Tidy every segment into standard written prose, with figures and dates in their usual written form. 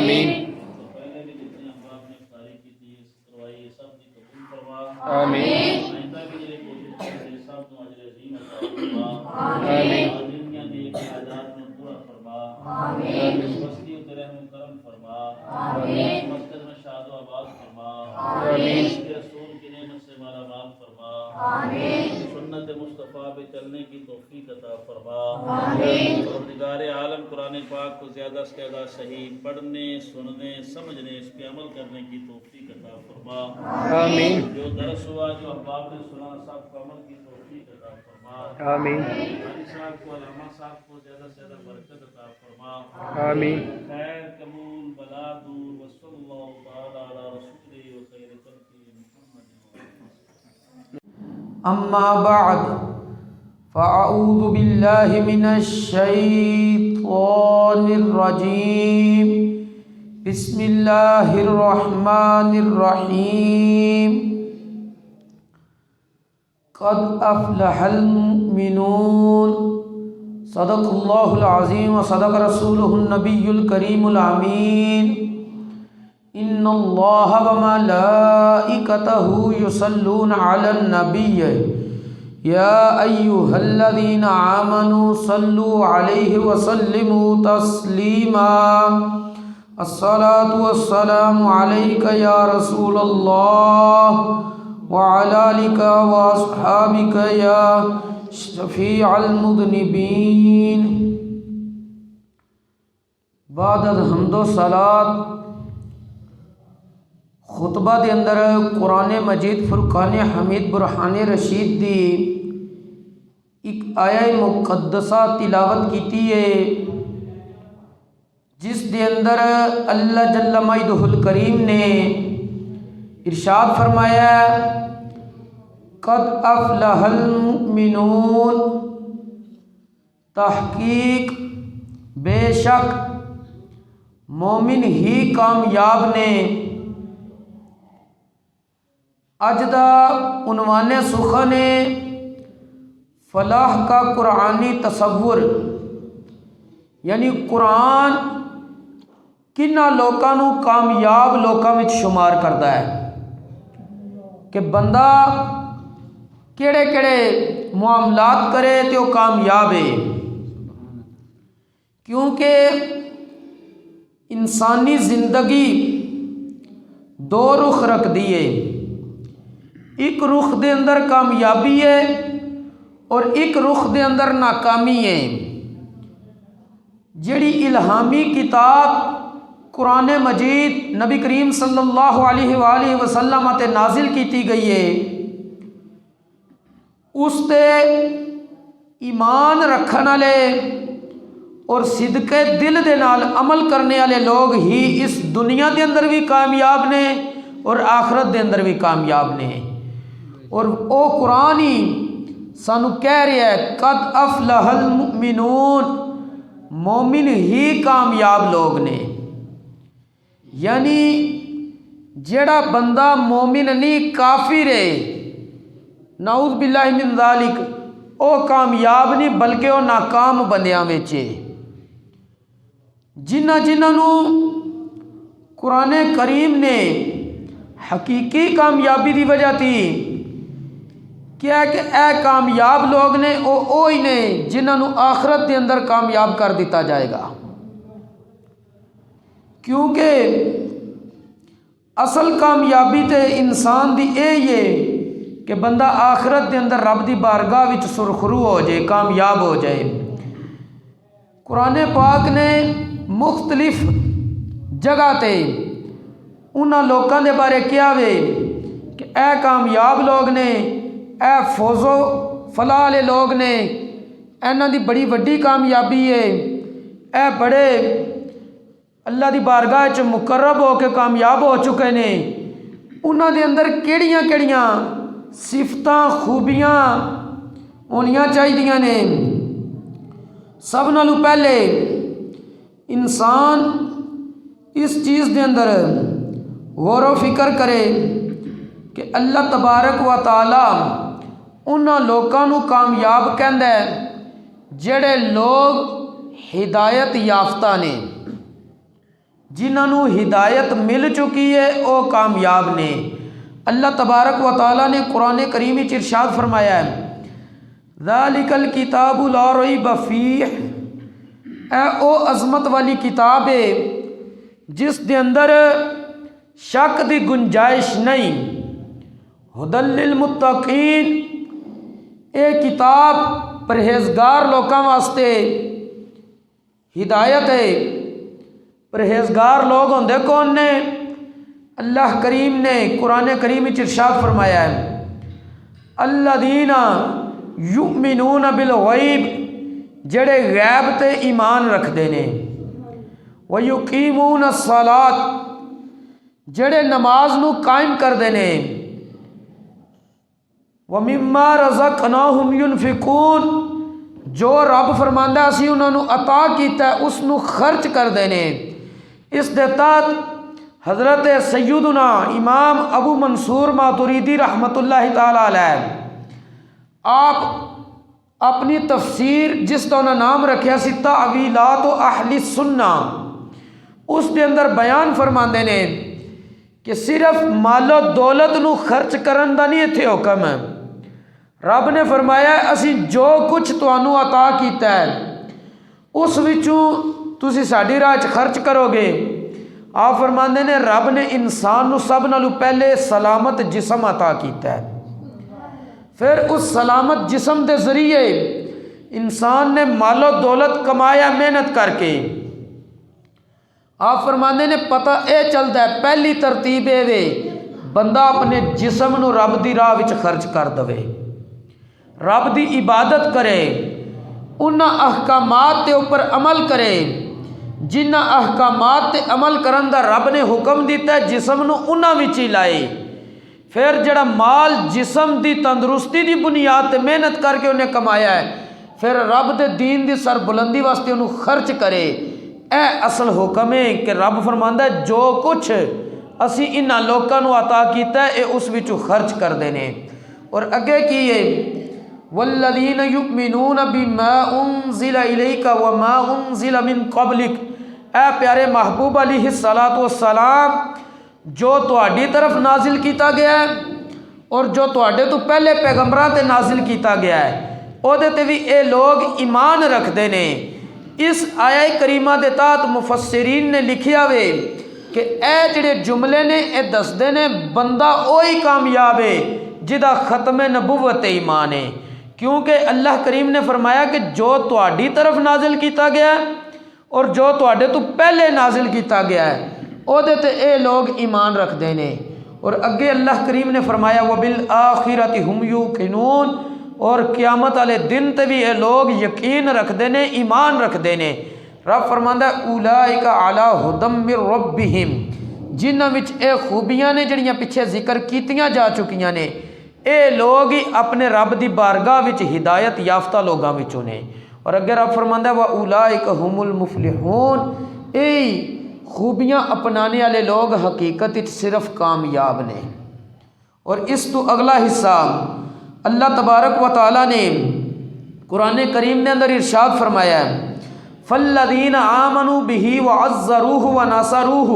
آمین پہلے بھی جتنے احباب نے افطاری کی تھی کروائی سب کی قبول فرما آمین آئندہ بھی یہ کوشش کرتے سب کو اجر عظیم عطا فرما آمین دنیا نیک حاجات میں پورا فرما آمین بستی و رحم و کرم فرما آمین مسجد میں شاد و آباد فرما آمین کے رسول کی نعمت سے مالا مال فرما سنت مصطفیٰ پہ چلنے کی توفیق عطا فرما پروردگار عالم قرآن پاک کو زیادہ سے زیادہ صحیح پڑھنے سننے سمجھنے اس پہ عمل کرنے کی توفیق عطا فرما آمین جو درس ہوا جو احباب نے سنا سب کو عمل کی توفیق عطا فرما آمین قاری صاحب کو علامہ صاحب کو زیادہ سے زیادہ برکت عطا فرما آمین خیر قبول بلا دور وصلی اللہ تعالی علی رسول و خیر خلقہ محمد اما بعد فاعوذ باللہ من الشیطان الرجیم بسم اللہ الرحمن الرحیم قد افلح المؤمنون صدق اللہ العظیم وصدق رسولہ النبی الکریم الامین ان اللہ وملائکتہ یصلون علی النبی یا ایہا الذین آمنوا صلوا علیہ وسلموا تسلیما الصلاة والسلام علیک یا رسول اللہ وعلی آلک واصحابک یا شفیع المذنبین بعد حمد و صلاۃ خطبہ دے اندر قرآن مجید فرقان حمید برہان رشید دی ایک آیہ مقدسہ تلاوت کیتی ہے جس دے اندر اللہ جل مجدہ الکریم نے ارشاد فرمایا قد افلح المؤمنون تحقیق بے شک مومن ہی کامیاب نے اج دا عنوان سخن فلاح کا قرآنی تصور یعنی قرآن کنہ لوکاں نو کامیاب لوکاں وچ شمار کردا ہے کہ بندہ کیڑے کیڑے معاملات کرے تے وہ کامیاب ہے کیونکہ انسانی زندگی دو رخ رکھ دیے ایک رخ دے اندر کامیابی ہے اور ایک رخ دے اندر ناکامی ہے جڑی الہامی کتاب قرآن مجید نبی کریم صلی اللہ علیہ وآلہ وسلم تے نازل کیتی گئی ہے اس تے ایمان رکھن والے اور صدقے دل دے نال عمل کرنے والے لوگ ہی اس دنیا دے اندر بھی کامیاب نے اور آخرت دے اندر بھی کامیاب نے اور او قرآن ہی سانو کہہ رہا ہے قد افلح المؤمنون مومن ہی کامیاب لوگ نے یعنی جڑا بندہ مومن نہیں کافر ہے نعوذ باللہ من ذالک او کامیاب نہیں بلکہ وہ ناکام بندیاں وچ ہے جنہاں نو قرآن کریم نے حقیقی کامیابی دی وجہ تھی کیا کہ اے کامیاب لوگ نے اوہی نے جنہاں نو آخرت دے اندر کامیاب کر دیتا جائے گا کیونکہ اصل کامیابی تے انسان دی یہی ہے کہ بندہ آخرت دے اندر رب دی بارگاہ وچ سرخرو ہو جائے کامیاب ہو جائے قرآن پاک نے مختلف جگہ تے انہاں لوکاں دے بارے کیا وے کہ اے کامیاب لوگ نے اے فوز و فلاح والے لوگ نے انہاں دی بڑی وڈی کامیابی ہے اے بڑے اللہ دی بارگاہ چ مقرب ہو کے کامیاب ہو چکے نے انہاں دے اندر کیڑیاں کیڑیاں صفتاں خوبیاں ہونیاں چاہیے نے سب نالوں پہلے انسان اس چیز دے اندر غور و فکر کرے کہ اللہ تبارک و تعالی انہاں لوکاں نو کامیاب کہندا ہے جڑے لوگ ہدایت یافتہ نے جنہوں ہدایت مل چکی ہے وہ کامیاب نے۔ اللہ تبارک و تعالیٰ نے قرآن کریم وچ ارشاد فرمایا ہے ذالک الکتاب لا ریب فیہ، اے او عظمت والی کتاب ہے جس دے اندر شک دی گنجائش نہیں۔ ھدی للمتقین، اے کتاب پرہیزگار لوکاں واسطے ہدایت ہے۔ پرہیزگار لوگ ہوندے کون نے؟ اللہ کریم نے قرآن کریم وچ ارشاد فرمایا ہے الذین یؤمنون بالغیب، جڑے غیب تے ایمان رکھدے نے، ویقیمون الصلاۃ، جڑے نماز نو قائم کردے نے، ومما رزقناہم ینفقون، جو رب فرماندا اسی انہاں نو عطا کیتا ہے اس نو خرچ کردے نے۔ اس دے تحت حضرت سیدنا امام ابو منصور ماتریدی رحمۃ اللہ تعالی علیہ آپ اپنی تفسیر جس کا انہوں نے نام رکھیا سی تعویلات و اہل سنہ، اس دے اندر بیان فرماندے نے کہ صرف مال و دولت نو خرچ کرن دا نہیں ایتھے حکم ہے۔ رب نے فرمایا اسی جو کچھ تانوں عطا کیتا ہے اس وچوں تسی ساڈی راہ چ خرچ کرو گے۔ آپ فرماندے نے رب نے انسان نو سب نالوں پہلے سلامت جسم عطا کیتا ہے، پھر اس سلامت جسم دے ذریعے انسان نے مال و دولت کمایا محنت کر کے۔ آپ فرماندے نے پتہ اے چلتا ہے پہلی ترتیب اے وے بندہ اپنے جسم نو رب دی راہ وچ خرچ کر دے، رب دی عبادت کرے، انہاں احکامات تے اوپر عمل کرے جنہ احکامات تے عمل کرن دا رب نے حکم دیتا ہے جسم نو انہاں وچ ہی لائے۔ پھر جڑا مال جسم دی تندرستی دی بنیاد تے محنت کر کے انہیں کمایا ہے پھر رب دے دین دی سر بلندی واسطے انہوں خرچ کرے۔ اے اصل حکم ہے کہ رب فرماندا ہے جو کچھ اسی انہاں لوکاں نو عطا کیتا ہے اے اس وچوں خرچ کر دینے۔ اور اگے کی ہے والذین یؤمنون بما انزل الیک وما انزل من قبلک، اے پیارے محبوب علیہ الصلوۃ والسلام جو تہاڈی طرف نازل کیتا گیا ہے اور جو تہاڈے تو پہلے پیغمبراں تے نازل کیتا گیا ہے او دے تے بھی اے لوگ ایمان رکھدے نے۔ اس آیہ کریمہ دے تحت مفسرین نے لکھیا وے کہ اے جڑے جملے نے اے دسدے نے بندہ اوہی کامیاب ہے جدا ختم نبوت ایمان ہے، کیونکہ اللہ کریم نے فرمایا کہ جو تہاڈی طرف نازل کیتا گیا ہے اور جو تہاڈے تو پہلے نازل کیتا گیا ہے او دے تے اے لوگ ایمان رکھ دینے۔ اور اگے اللہ کریم نے فرمایا وبالآخرۃ ھم یوقنون، اور قیامت والے دن تے بھی اے لوگ یقین رکھ دینے، ایمان رکھ دینے۔ رب فرماندا ہے اولئک علی ھدی من ربہم، جنہاں وچ اے خوبیاں نے جڑیاں پیچھے ذکر کیتیاں جا چکیاں نے، اے لوگ ہی اپنے رب دی بارگاہ وچ ہدایت یافتہ لوگاں وچوں نے۔ اور اگر رب فرماندا ہے واولئک ھم المفلحون، اے خوبیاں اپنانے والے لوگ حقیقت وچ صرف کامیاب نے۔ اور اس تو اگلا حصہ اللہ تبارک و تعالی نے قرآن کریم نے اندر ارشاد فرمایا ہے فالذین آمنوا بہ وعزروہ ونصروہ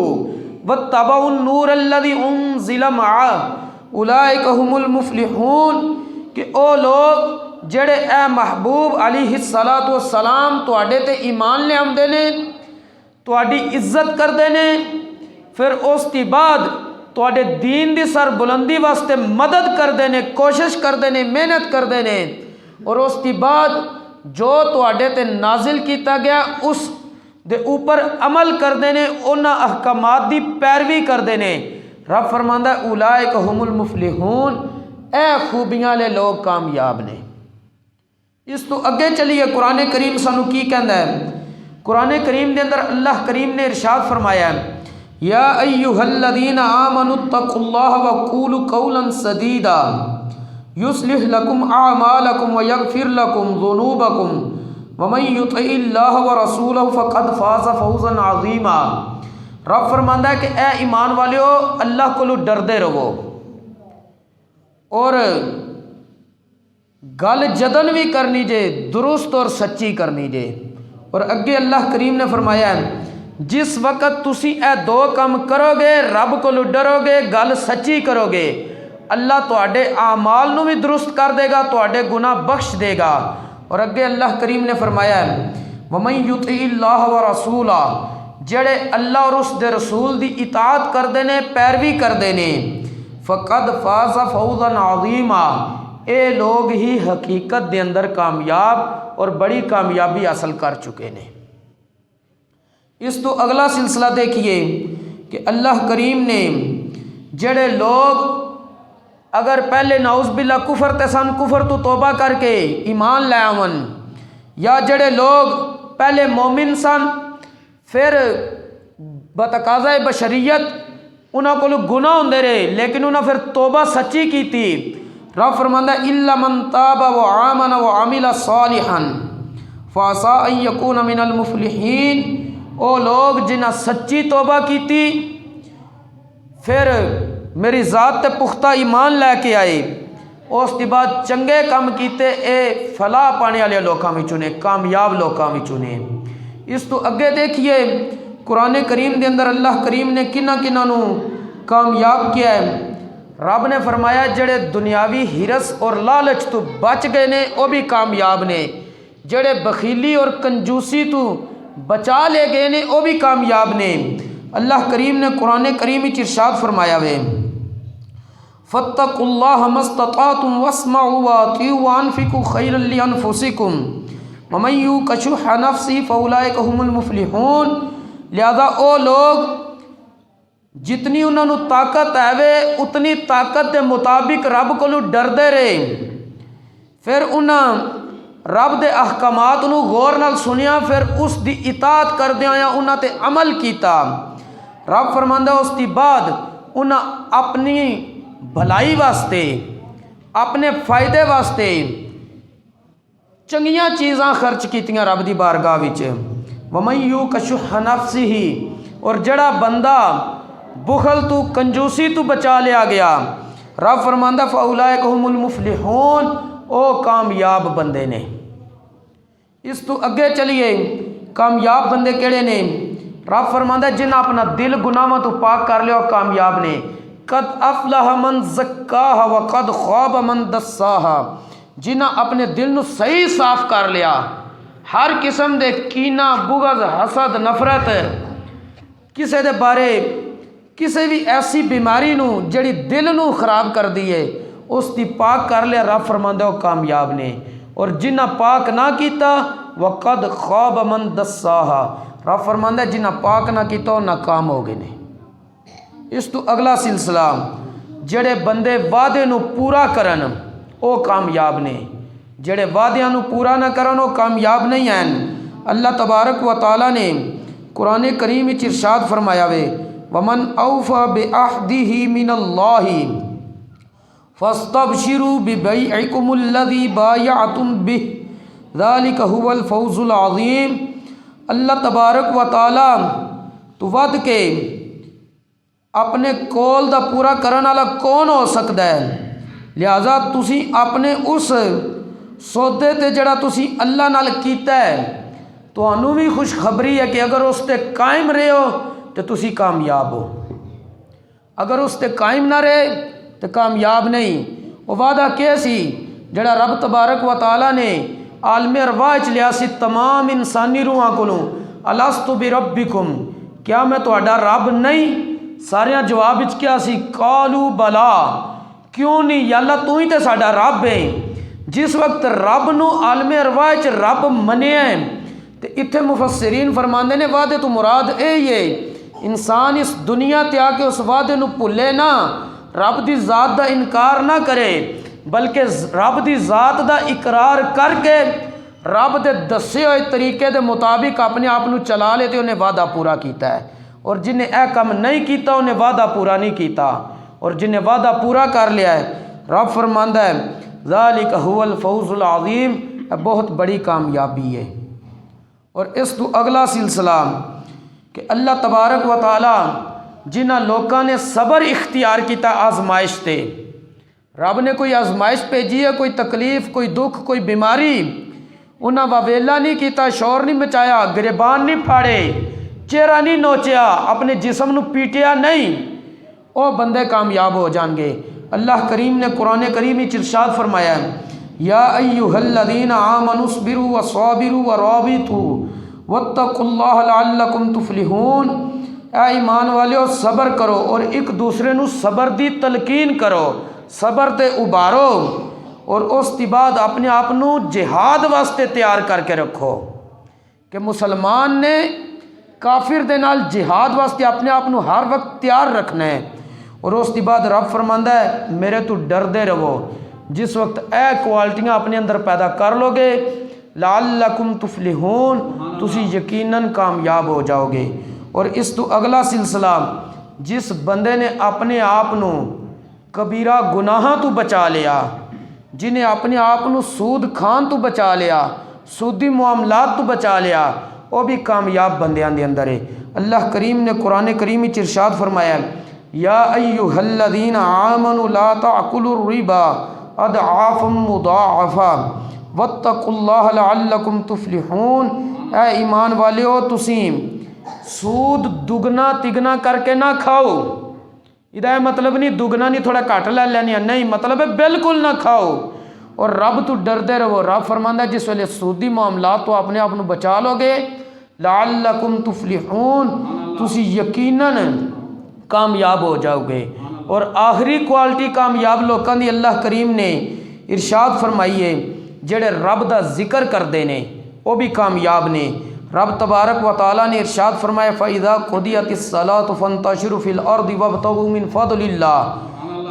واتبعوا النور الذی انزل معہ اولئک ھم المفلحون، کہ او لوگ جڑے اے محبوب علیہ الصلاۃ والسلام تواڈے تے ایمان لے آمدے نے، تواڈی عزت کردے نے، پھر اس دی بعد تواڈے دین دی سر بلندی واسطے مدد کردے نے، کوشش کردے نے، محنت کردے نے، اور اس دی بعد جو تواڈے تے نازل کیتا گیا اس دے اوپر عمل کردے نے، انہاں احکامات دی پیروی کردے نے۔ رب فرماندا ہے اولئک ھم المفلحون، اے خوبیاں لے لوگ کامیاب نے۔ اس تو اگے چلیے قرآن کریم سانو کی کہندا ہے؟ قرآن کریم دے اندر اللہ کریم نے ارشاد فرمایا ہے یا ایھا الذین آمنوا اتقوا اللہ وقولوا قولا سدیدا یصلح لکم اعمالکم ویغفر لکم ذنوبکم ومن یطع اللہ ورسولہ فقد فاز فوزا عظیما۔ رب فرماندا ہے کہ اے ایمان والیو اللہ کو ڈردے رہو اور گل جدن بھی کرنی جے، درست اور سچی کرنی جے۔ اور اگے اللہ کریم نے فرمایا ہے جس وقت تسی اے دو کم کرو گے رب کو ڈرو گے گل سچی کرو گے اللہ تواڈے اعمال نو بھی درست کر دے گا تواڈے گناہ بخش دے گا۔ اور اگے اللہ کریم نے فرمایا ہے وَمَن يُطِعِ اللَّهَ وَرَسُولَهُ جڑے اللہ اور اس دے رسول دی اطاعت کردے نے پیروی کردے نے فقد فاز فوزا عظیما اے لوگ ہی حقیقت دے اندر کامیاب اور بڑی کامیابی حاصل کر چکے نے۔ اس تو اگلا سلسلہ دیکھیے کہ اللہ کریم نے جڑے لوگ اگر پہلے نعوذ باللہ کفر تے سن کفر تو توبہ کر کے ایمان لے آون یا جڑے لوگ پہلے مومن سن پھر بتقاضۂ بشریت انہاں کو گناہ ہوندے رہے لیکن انہاں پھر توبہ سچی کی تھی۔ رب فرماندا الا من تاب وآمن وعمل صالحا فعسى ان يكون من المفلحین او لوگ جنہاں سچی توبہ کی تھی پھر میری ذات تے پختہ ایمان لے کے آئے اس کے بعد چنگے کام کیتے اے فلاح پانے والے لوکاں وچوں نے کامیاب لوکاں وچوں نے۔ اس تو اگے دیکھیے قرآن کریم دے اندر اللہ کریم نے کنہ نو کامیاب کیا ہے۔ رب نے فرمایا جڑے دنیاوی ہرس اور لالچ تو بچ گئے نے وہ بھی کامیاب نے، جڑے بخیلی اور کنجوسی تو بچا لے گئے نے وہ بھی کامیاب نے۔ اللہ کریم نے قرآن کریم وچ ارشاد فرمایا وے فاتقوا اللہ ما استطعتم واسمعوا واطیعوا وانفقوا خیرا لانفسکم ومن یوق شح نفسہ فاولئک هم المفلحون۔ لہذا او لوگ جتنی انہوں نے طاقت ہے وے اتنی طاقت دے مطابق رب کو ڈردے رہے پھر انہاں رب دے احکامات نو غور نال سنیا پھر اس دی اطاعت کردیاں یا انہاں تے عمل کیتا۔ رب فرماندا اس دی بعد انہاں اپنی بھلائی واسطے اپنے فائدے واسطے چنگیاں چیزاں خرچ کیتیاں رب دی بارگاہ وچ۔ وَمَن یُوقَ شُحَّ نَفْسِهِ اور جڑا بندہ بخل تو کنجوسی تو بچا لیا گیا رب فرماندا فَأُولَئِكَ هُمُ الْمُفْلِحُونَ او کامیاب بندے نے۔ اس تو اگے چلیے کامیاب بندے کیڑے نے؟ رب فرماندا جنہاں اپنا دل گناہاں تو پاک کر لیا کامیاب نے۔ قد افلح من زکاہا وقد خواب من دساہا جنہاں اپنے دل نو صحیح صاف کر لیا ہر قسم دے کینہ بغض حسد نفرت کسے دے بارے کسے بھی ایسی بیماری نو جڑی دل نو خراب کر دیئے اس دی پاک کر لیا رب فرماندا وہ کامیاب نے۔ اور جنہ پاک نہ کیتا وقد خواب من دساہا رب فرماندا جنہ پاک نہ کیتا وہ ناکام ہو گئے نے۔ اس تو اگلا سلسلہ جڑے بندے وعدے نو پورا کرن او کامیاب نے، جڑے وعدیاں نو پورا نہ کرن او کامیاب نہیں ہیں۔ اللہ تبارک و تعالی نے قرآن کریم وچ ارشاد فرمایا وے ومن اوفى بعہدہ من اللہ فاستبشروا ببیعکم الذی بایعتم بہ ذلک هو الفوز العظیم۔ اللہ تبارک و تعالی تو ود کے اپنے کول دا پورا کرن والا کون ہو سکتا ہے، لہذا تسی اپنے اس سودے تے جڑا تسی اللہ نال کیتا ہے تانوں بھی خوشخبری ہے کہ اگر اس تے قائم رہے ہو تو تسی کامیاب ہو، اگر اس تے قائم نہ رہے تو کامیاب نہیں۔ وہ وعدہ کیا سی جڑا رب تبارک و تعالی نے عالم ارواح وچ لیا سی تمام انسانی روحاں کولوں الست بربکم کیا میں تہاڈا رب نہیں؟ ساریاں جواب وچ کیا سی قالوا بلا کیوں نہیں یا اللہ تو ہی تے ساڈا رب ہے۔ جس وقت رب نو عالم ارواح وچ رب منیا ہے تے اتھے مفسرین فرماندے نے وعدے تو مراد اے ہی ہے انسان اس دنیا تے آ کے اس وعدے نو بھلے نہ رب دی ذات دا انکار نہ کرے بلکہ رب دی ذات دا اقرار کر کے رب دے دسے ہوئے طریقے دے مطابق اپنے آپ نو چلا لے تے انہیں وعدہ پورا کیتا ہے، اور جنہیں اے کم نہیں کیتا انہیں وعدہ پورا نہیں کیتا، اور جنہیں وعدہ پورا کر لیا ہے رب فرماندا ہے ذالک هو الفوز العظیم بہت بڑی کامیابی ہے۔ اور اس تو اگلا سلسلہ کہ اللہ تبارک و تعالی جنہ لوکاں نے صبر اختیار کیتا آزمائش تے رب نے کوئی آزمائش بھیجی ہے کوئی تکلیف کوئی دکھ کوئی بیماری انہاں واویلا نہیں کیتا شور نہیں مچایا گریبان نہیں پھاڑے چہرہ نہیں نوچیا، اپنے جسم نو پیٹیا نہیں، او بندے کامیاب ہو جان گے۔ اللہ کریم نے قرآن کریم میں ارشاد فرمایا ہے یا ایھا الذین آمنوا اصبروا وصابروا ورابطوا واتقوا اللہ لعلکم تفلحون۔ اے ایمان والےو صبر کرو اور ایک دوسرے نو صبر دی تلقین کرو، صبر تے ابارو، اور اس دی بعد اپنے آپ نو جہاد واسطے تیار کر کے رکھو کہ مسلمان نے کافر دے نال جہاد واسطے اپنے آپ نو ہر وقت تیار رکھنا ہے۔ اور اس دی بعد رب فرماندا ہے میرے تو ڈردے رہو۔ جس وقت اے کوالٹیاں اپنے اندر پیدا کر لو گے لعلکم تفلحون، تسی یقیناً کامیاب ہو جاؤ گے۔ اور اس تو اگلا سلسلہ، جس بندے نے اپنے آپ نو کبیرہ گناہاں تو بچا لیا، جنہیں اپنے آپ نو سود کھان تو بچا لیا، سودی معاملات تو بچا لیا، وہ بھی کامیاب بندیاں دے اندر ہے۔ اللہ کریم نے قرآن کریم میں ارشاد فرمایا یا ایھا الذین آمنوا لا تأکلوا الربا اضعافا مضاعفا واتقوا اللہ لعلکم تفلحون۔ اے ایمان والیو تسی سود دگنا تگنا کر کے نہ کھاؤ۔ یہ مطلب نہیں دگنا نہیں تھوڑا گھٹ لے لینی، نہیں، مطلب ہے بالکل نہ کھاؤ، اور رب تو ڈردے رہو۔ رب فرماندا ہے جس ویلے سودی معاملات تو اپنے آپ کو بچا لو گے لعلکم تفلحون، تسی یقیناً کامیاب ہو جاؤ گے۔ اور آخری کوالٹی کامیاب لوکاں دی اللہ کریم نے ارشاد فرمائیے جڑے رب دا ذکر کردے نے وہ بھی کامیاب نے۔ رب تبارک و تعالیٰ نے ارشاد فرمایا فَإِذَا قُضِيَتِ الصَّلَاةُ فَانتَشِرُوا فِي الْأَرْضِ وَابْتَغُوا مِنْ فَضْلِ اللَّهِ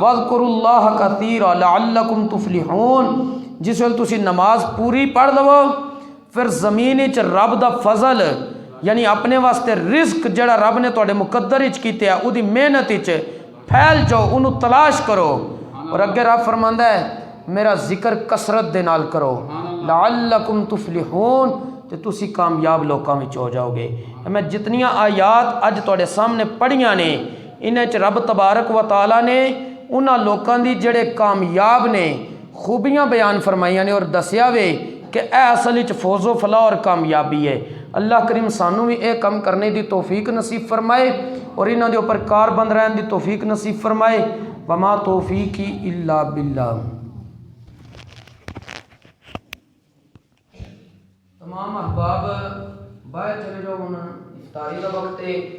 وَاذْكُرُوا اللَّهَ كَثِيرًا لَعَلَّكُمْ تُفْلِحُونَ۔ جس ویل تسی نماز پوری پڑھ لو پھر زمین وچ رب دا فضل یعنی اپنے واسطے رزق جڑا رب نے تواڈے مقدر وچ کیتے ہے اودی محنت وچ پھیل جاؤ، انہوں تلاش کرو۔ اور اگے رب فرماندا ہے میرا ذکر کثرت دے نال کرو لعلکم تفلحون، تے تسی کامیاب لوکاں وچ ہو جاؤ گے۔ میں جتنیاں آیات اج تواڈے سامنے پڑھیاں نے انہاں وچ رب تبارک و تعالیٰ نے انہاں لوکاں دی جڑے کامیاب نے خوبیاں بیان فرمائیاں نے اور دسیا وے کہ اے اصل وچ فوز و فلاح اور کامیابی ہے۔ اللہ کریم سانوں بھی اے کم کرنے دی توفیق نصیب فرمائے اور انہاں دے اوپر کار بند رہن دی توفیق نصیب فرمائے۔ وما توفیقی الا باللہ۔ تمام احباب باہر چلے جاؤ، افطاری کا وقت ہے۔